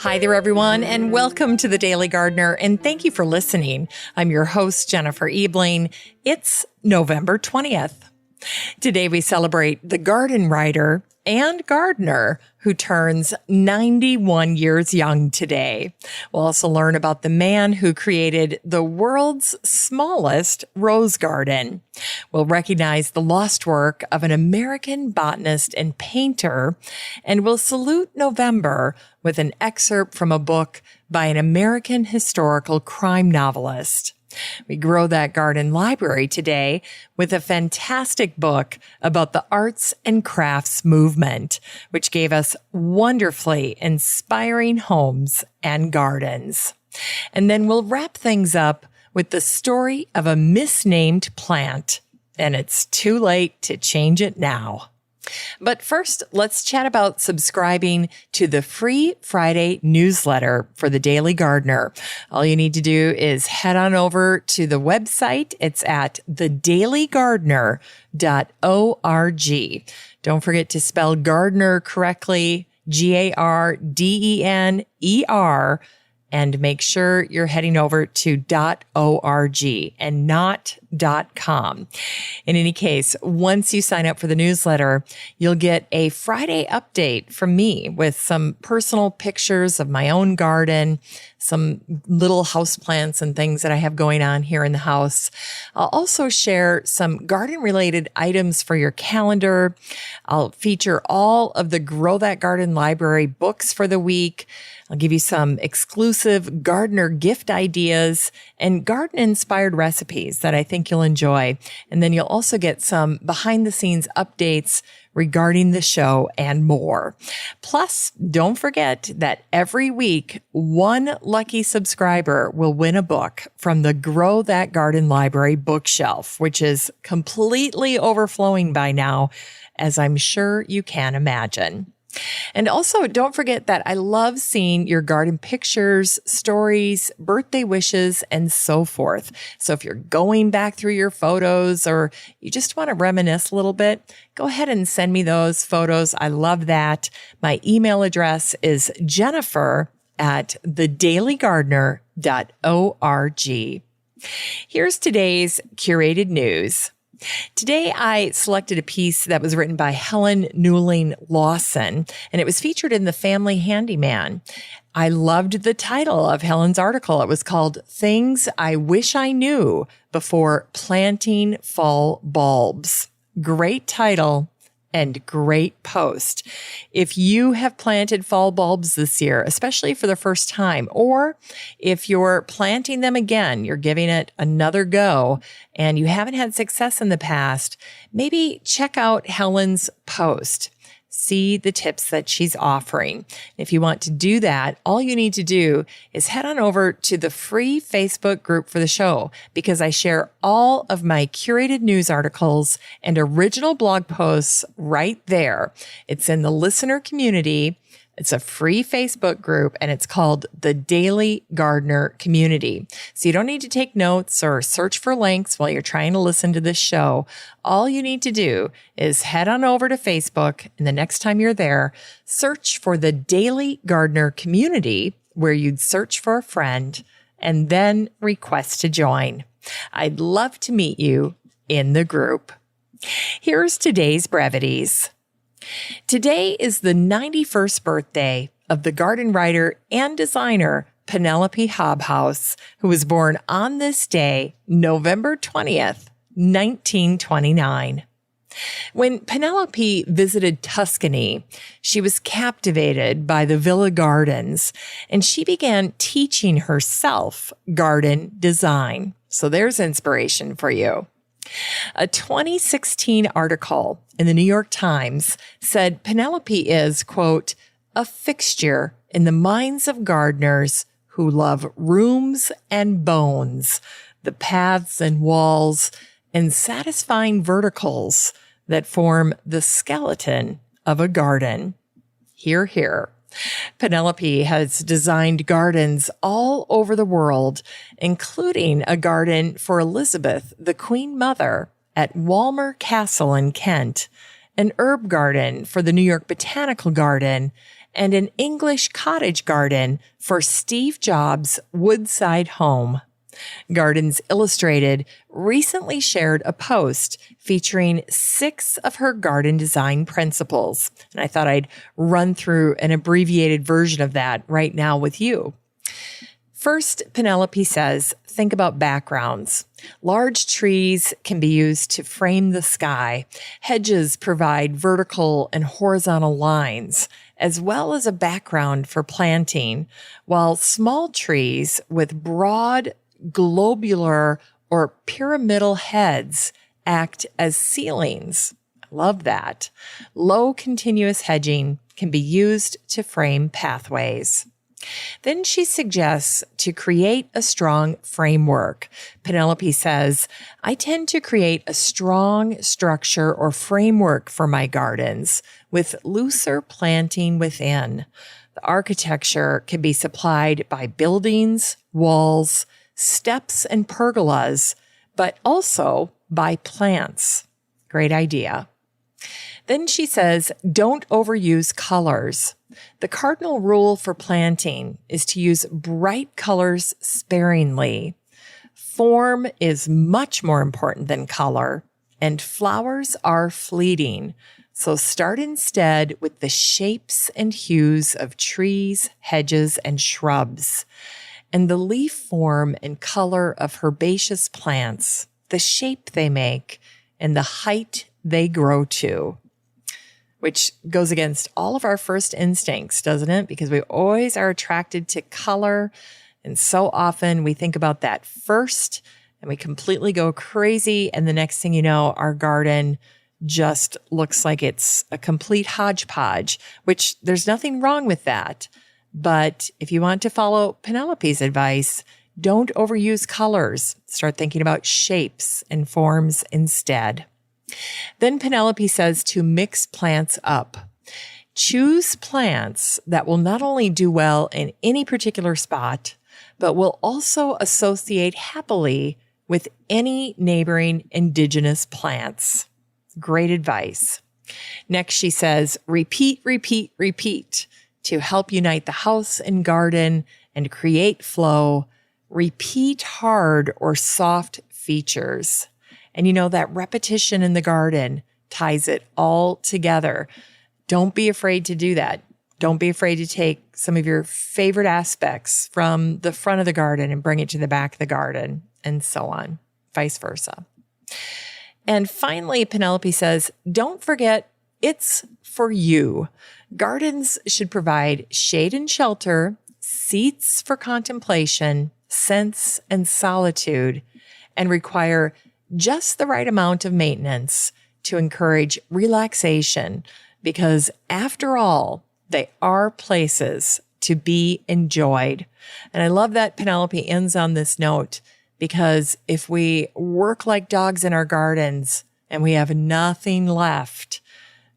Hi there, everyone, and welcome to The Daily Gardener, and thank you for listening. I'm your host, Jennifer Ebling. It's November 20th. Today, we celebrate the garden writer and gardener who turns 91 years young today. We'll also learn about the man who created the world's smallest rose garden. We'll recognize the lost work of an American botanist and painter, and we'll salute November with an excerpt from a book by an American historical crime novelist. We grow that garden library today with a fantastic book about the arts and crafts movement, which gave us wonderfully inspiring homes and gardens. And then we'll wrap things up with the story of a misnamed plant, and it's too late to change it now. But first, let's chat about subscribing to the free Friday newsletter for the Daily Gardener. All you need to do is head on over to the website. It's at thedailygardener.org. Don't forget to spell gardener correctly, Gardener, and make sure you're heading over to .org and not .com. In any case, once you sign up for the newsletter, you'll get a Friday update from me with some personal pictures of my own garden, some little houseplants and things that I have going on here in the house. I'll also share some garden-related items for your calendar. I'll feature all of the Grow That Garden Library books for the week. I'll give you some exclusive gardener gift ideas and garden-inspired recipes that I think you'll enjoy. And then you'll also get some behind-the-scenes updates regarding the show and more. Plus, don't forget that every week, one lucky subscriber will win a book from the Grow That Garden Library bookshelf, which is completely overflowing by now, as I'm sure you can imagine. And also, don't forget that I love seeing your garden pictures, stories, birthday wishes, and so forth. So if you're going back through your photos or you just want to reminisce a little bit, go ahead and send me those photos. I love that. My email address is jennifer@thedailygardener.org. Here's today's curated news. Today, I selected a piece that was written by Helen Newling Lawson, and it was featured in the Family Handyman. I loved the title of Helen's article. It was called Things I Wish I Knew Before Planting Fall Bulbs. Great title and great post. If you have planted fall bulbs this year, especially for the first time, or if you're planting them again, you're giving it another go, and you haven't had success in the past, maybe check out Helen's post. See the tips that she's offering. If you want to do that, all you need to do is head on over to the free Facebook group for the show, because I share all of my curated news articles and original blog posts right there. It's in the listener community. It's a free Facebook group, and it's called the Daily Gardener Community. So you don't need to take notes or search for links while you're trying to listen to this show. All you need to do is head on over to Facebook, and the next time you're there, search for the Daily Gardener Community, where you'd search for a friend, and then request to join. I'd love to meet you in the group. Here's today's brevities. Today is the 91st birthday of the garden writer and designer Penelope Hobhouse, who was born on this day, November 20th, 1929. When Penelope visited Tuscany, she was captivated by the villa gardens, and she began teaching herself garden design. So there's inspiration for you. A 2016 article in the New York Times said Penelope is, quote, a fixture in the minds of gardeners who love rooms and bones, the paths and walls, and satisfying verticals that form the skeleton of a garden. Hear, hear. Penelope has designed gardens all over the world, including a garden for Elizabeth, the Queen Mother, at Walmer Castle in Kent, an herb garden for the New York Botanical Garden, and an English cottage garden for Steve Jobs' woodside home. Gardens Illustrated recently shared a post featuring 6 of her garden design principles. And I thought I'd run through an abbreviated version of that right now with you. First, Penelope says, think about backgrounds. Large trees can be used to frame the sky. Hedges provide vertical and horizontal lines, as well as a background for planting, while small trees with broad, globular, or pyramidal heads act as ceilings. I love that. Low continuous hedging can be used to frame pathways. Then she suggests to create a strong framework. Penelope says, I tend to create a strong structure or framework for my gardens with looser planting within. The architecture can be supplied by buildings, walls, steps, and pergolas, but also by plants. Great idea. Then she says, don't overuse colors. The cardinal rule for planting is to use bright colors sparingly. Form is much more important than color, and flowers are fleeting. So start instead with the shapes and hues of trees, hedges, and shrubs, and the leaf form and color of herbaceous plants, the shape they make, and the height they grow to. Which goes against all of our first instincts, doesn't it? Because we always are attracted to color. And so often we think about that first and we completely go crazy. And the next thing you know, our garden just looks like it's a complete hodgepodge, which there's nothing wrong with that. But if you want to follow Penelope's advice, don't overuse colors. Start thinking about shapes and forms instead. Then Penelope says to mix plants up. Choose plants that will not only do well in any particular spot, but will also associate happily with any neighboring indigenous plants. Great advice. Next, she says, repeat, repeat, repeat to help unite the house and garden and create flow. Repeat hard or soft features. And you know, that repetition in the garden ties it all together. Don't be afraid to do that. Don't be afraid to take some of your favorite aspects from the front of the garden and bring it to the back of the garden, and so on, vice versa. And finally, Penelope says, don't forget, it's for you. Gardens should provide shade and shelter, seats for contemplation, sense and solitude, and require just the right amount of maintenance to encourage relaxation, because after all, they are places to be enjoyed. And I love that Penelope ends on this note, because if we work like dogs in our gardens and we have nothing left,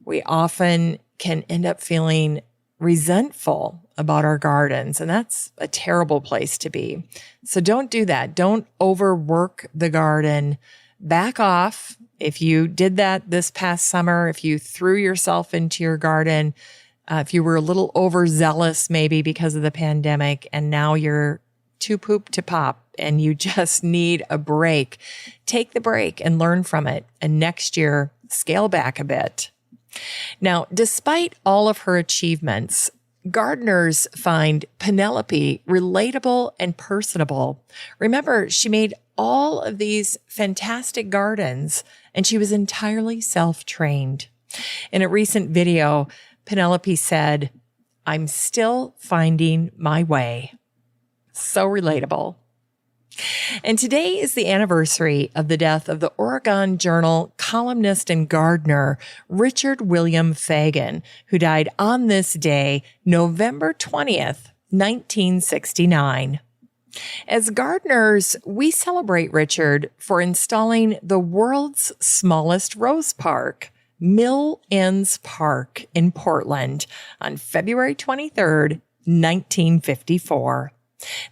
we often can end up feeling resentful about our gardens. And that's a terrible place to be. So don't do that. Don't overwork the garden. Back off. If you did that this past summer, if you threw yourself into your garden, if you were a little overzealous maybe because of the pandemic, and now you're too poop to pop and you just need a break, take the break and learn from it. And next year, scale back a bit. Now, despite all of her achievements, gardeners find Penelope relatable and personable. Remember, she made all of these fantastic gardens and she was entirely self-trained. In a recent video, Penelope said, "I'm still finding my way." So relatable. And today is the anniversary of the death of the Oregon Journal columnist and gardener Richard William Fagan, who died on this day, November 20th, 1969. As gardeners, we celebrate Richard for installing the world's smallest rose park, Mill Ends Park in Portland, on February 23rd, 1954.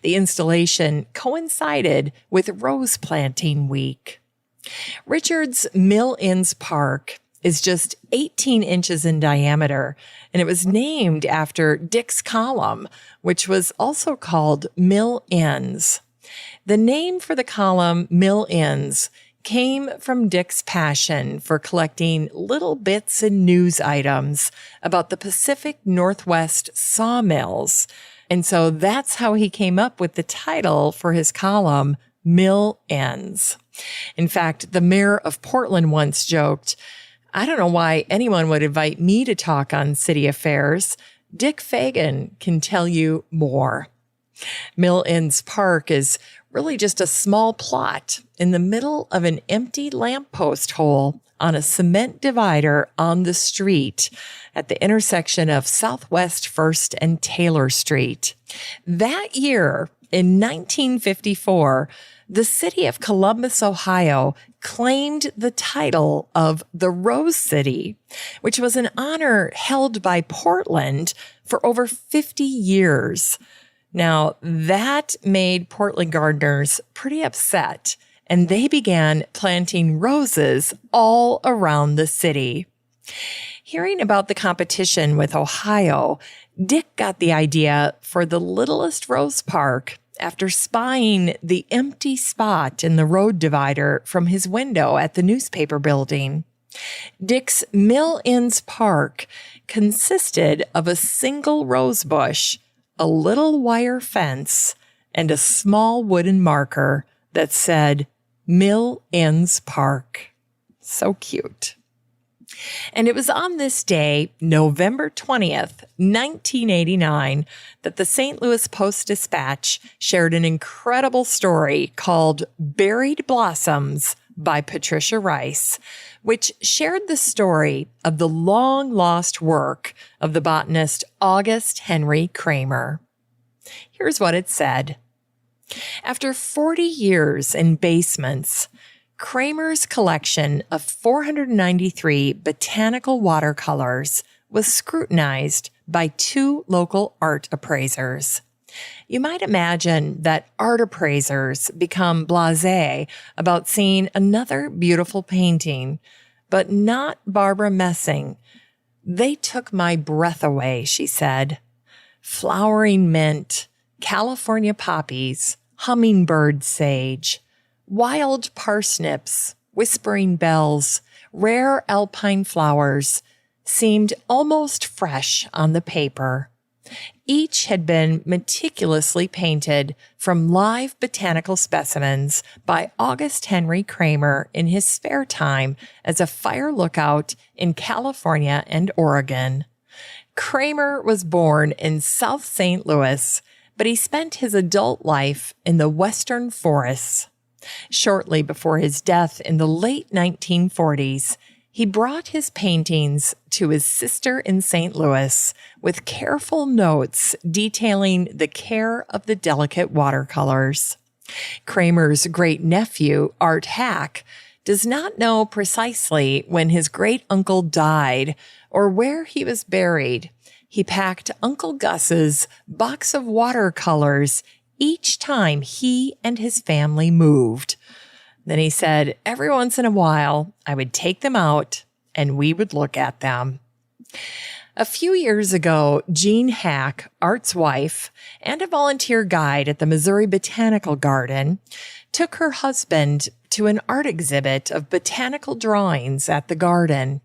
The installation coincided with Rose Planting Week. Richard's Mill Ends Park is just 18 inches in diameter, and it was named after Dick's column, which was also called Mill Ends. The name for the column, Mill Ends, came from Dick's passion for collecting little bits and news items about the Pacific Northwest sawmills. And so that's how he came up with the title for his column, Mill Ends. In fact, the mayor of Portland once joked, "I don't know why anyone would invite me to talk on city affairs. Dick Fagan can tell you more." Mill Ends Park is really just a small plot in the middle of an empty lamppost hole on a cement divider on the street at the intersection of Southwest 1st and Taylor Street. That year, in 1954, the city of Columbus, Ohio, claimed the title of the Rose City, which was an honor held by Portland for over 50 years. Now, that made Portland gardeners pretty upset, and they began planting roses all around the city. Hearing about the competition with Ohio, Dick got the idea for the littlest rose park after spying the empty spot in the road divider from his window at the newspaper building. Dick's Mill Ends Park consisted of a single rose bush, a little wire fence, and a small wooden marker that said Mill Ends Park. So cute. And it was on this day, November 20th, 1989, that the St. Louis Post-Dispatch shared an incredible story called Buried Blossoms by Patricia Rice, which shared the story of the long-lost work of the botanist August Henry Kramer. Here's what it said. After 40 years in basements, Kramer's collection of 493 botanical watercolors was scrutinized by 2 local art appraisers. You might imagine that art appraisers become blasé about seeing another beautiful painting, but not Barbara Messing. "They took my breath away," she said. "Flowering mint, California poppies, hummingbird sage, wild parsnips, whispering bells, rare alpine flowers seemed almost fresh on the paper. Each had been meticulously painted from live botanical specimens by August Henry Kramer in his spare time as a fire lookout in California and Oregon. Kramer was born in South St. Louis, but he spent his adult life in the western forests. Shortly before his death in the late 1940s, he brought his paintings to his sister in St. Louis with careful notes detailing the care of the delicate watercolors. Kramer's great-nephew, Art Hack, does not know precisely when his great-uncle died or where he was buried. He packed Uncle Gus's box of watercolors each time he and his family moved. Then he said, every once in a while, I would take them out and we would look at them. A few years ago, Jean Hack, Art's wife, and a volunteer guide at the Missouri Botanical Garden, took her husband to an art exhibit of botanical drawings at the garden.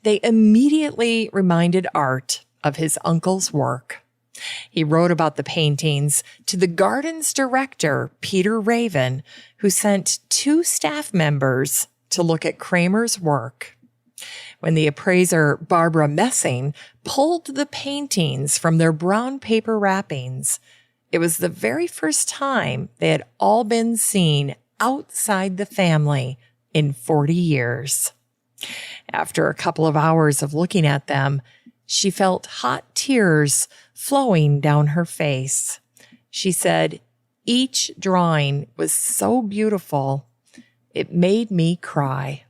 They immediately reminded Art of his uncle's work. He wrote about the paintings to the garden's director, Peter Raven, who sent 2 staff members to look at Kramer's work. When the appraiser, Barbara Messing, pulled the paintings from their brown paper wrappings, it was the very first time they had all been seen outside the family in 40 years. After a couple of hours of looking at them, she felt hot tears flowing down her face. She said, each drawing was so beautiful, it made me cry.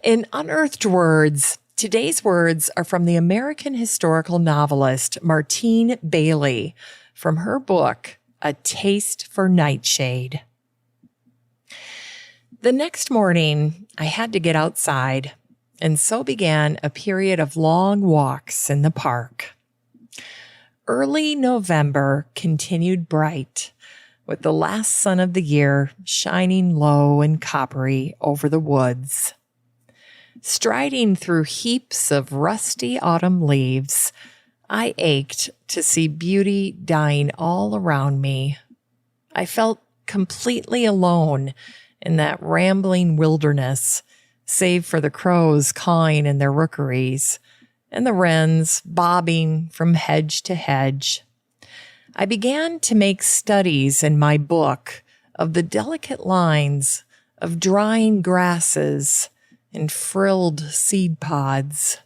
In Unearthed Words, today's words are from the American historical novelist Martine Bailey from her book, A Taste for Nightshade. The next morning, I had to get outside. and so began a period of long walks in the park. Early November continued bright, with the last sun of the year shining low and coppery over the woods. Striding through heaps of rusty autumn leaves, I ached to see beauty dying all around me. I felt completely alone in that rambling wilderness, save for the crows cawing in their rookeries and the wrens bobbing from hedge to hedge. I began to make studies in my book of the delicate lines of drying grasses and frilled seed pods.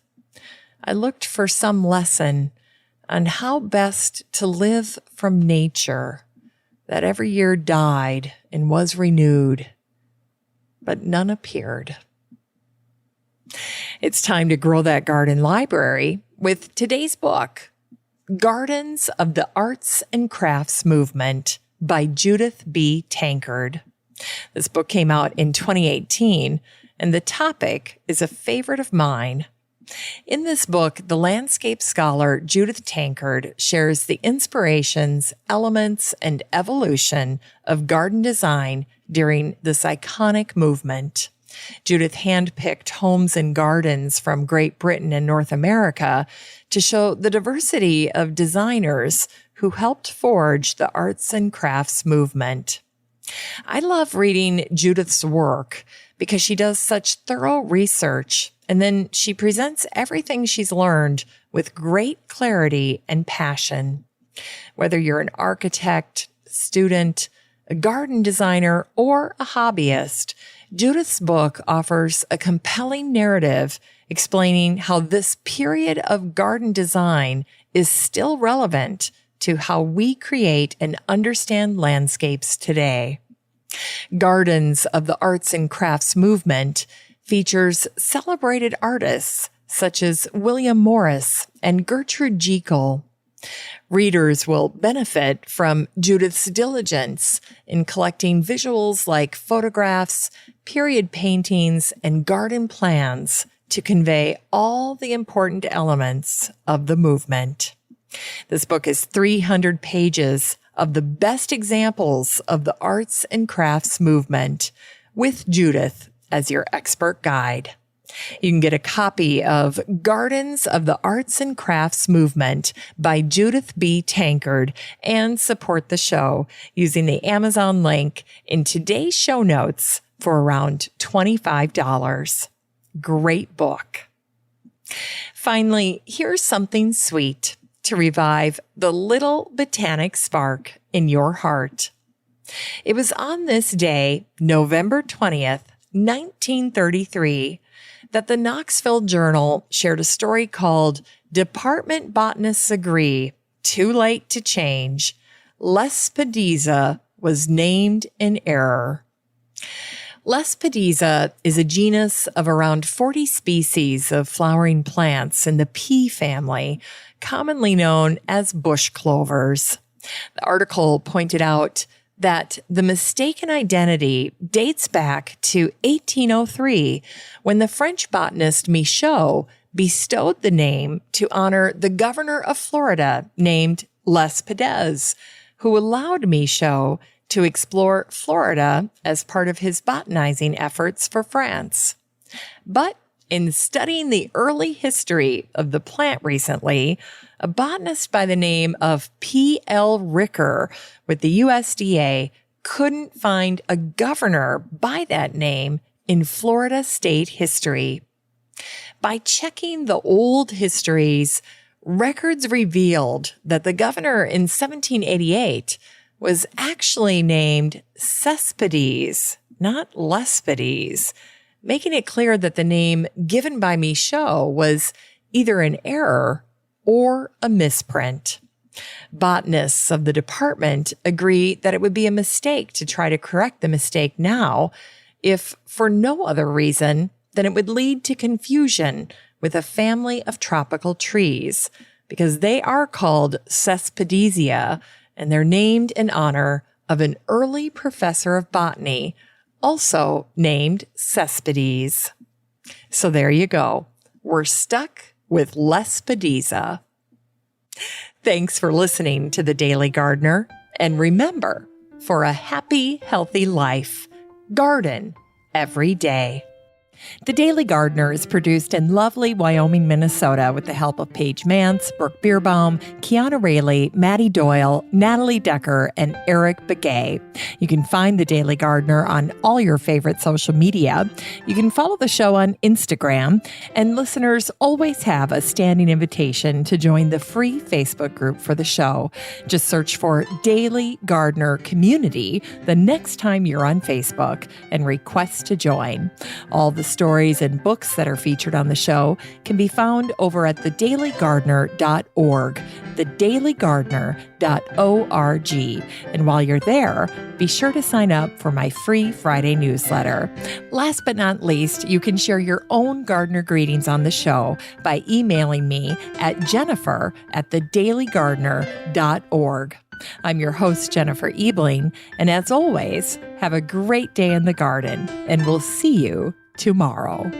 I looked for some lesson on how best to live from nature that every year died and was renewed, but none appeared. It's time to grow that garden library with today's book, Gardens of the Arts and Crafts Movement by Judith B. Tankard. This book came out in 2018, and the topic is a favorite of mine. In this book, the landscape scholar Judith Tankard shares the inspirations, elements, and evolution of garden design during this iconic movement. Judith handpicked homes and gardens from Great Britain and North America to show the diversity of designers who helped forge the arts and crafts movement. I love reading Judith's work because she does such thorough research, and then she presents everything she's learned with great clarity and passion. Whether you're an architect, student, a garden designer, or a hobbyist, Judith's book offers a compelling narrative explaining how this period of garden design is still relevant to how we create and understand landscapes today. Gardens of the Arts and Crafts Movement features celebrated artists such as William Morris and Gertrude Jekyll. Readers will benefit from Judith's diligence in collecting visuals like photographs, period paintings, and garden plans to convey all the important elements of the movement. This book is 300 pages of the best examples of the arts and crafts movement, with Judith as your expert guide. You can get a copy of Gardens of the Arts and Crafts Movement by Judith B. Tankard and support the show using the Amazon link in today's show notes for around $25. Great book. Finally, here's something sweet to revive the little botanic spark in your heart. It was on this day, November 20th, 1933, that the Knoxville Journal shared a story called Department Botanists Agree, Too Late to Change. Lespedeza was named in error. Lespedeza is a genus of around 40 species of flowering plants in the pea family, commonly known as bush clovers. The article pointed out that the mistaken identity dates back to 1803, when the French botanist Michaux bestowed the name to honor the governor of Florida named Lespedez, who allowed Michaux to explore Florida as part of his botanizing efforts for France. But in studying the early history of the plant recently, a botanist by the name of P.L. Ricker with the USDA couldn't find a governor by that name in Florida state history. By checking the old histories, records revealed that the governor in 1788 was actually named Cespedes, not Lespedez, making it clear that the name given by Michaux was either an error or a misprint. Botanists of the department agree that it would be a mistake to try to correct the mistake now, if for no other reason than it would lead to confusion with a family of tropical trees, because they are called Cespedezia, and they're named in honor of an early professor of botany, also named Cespedes. So there you go. We're stuck with less Pediza. Thanks for listening to The Daily Gardener. And remember, for a happy, healthy life, garden every day. The Daily Gardener is produced in lovely Wyoming, Minnesota with the help of Paige Mance, Brooke Bierbaum, Kiana Rayleigh, Maddie Doyle, Natalie Decker, and Eric Begay. You can find The Daily Gardener on all your favorite social media. You can follow the show on Instagram, and listeners always have a standing invitation to join the free Facebook group for the show. Just search for Daily Gardener Community the next time you're on Facebook and request to join. All the stories and books that are featured on the show can be found over at thedailygardener.org, thedailygardener.org. And while you're there, be sure to sign up for my free Friday newsletter. Last but not least, you can share your own gardener greetings on the show by emailing me at jennifer@thedailygardener.org. I'm your host, Jennifer Ebling, and as always, have a great day in the garden, and we'll see you tomorrow.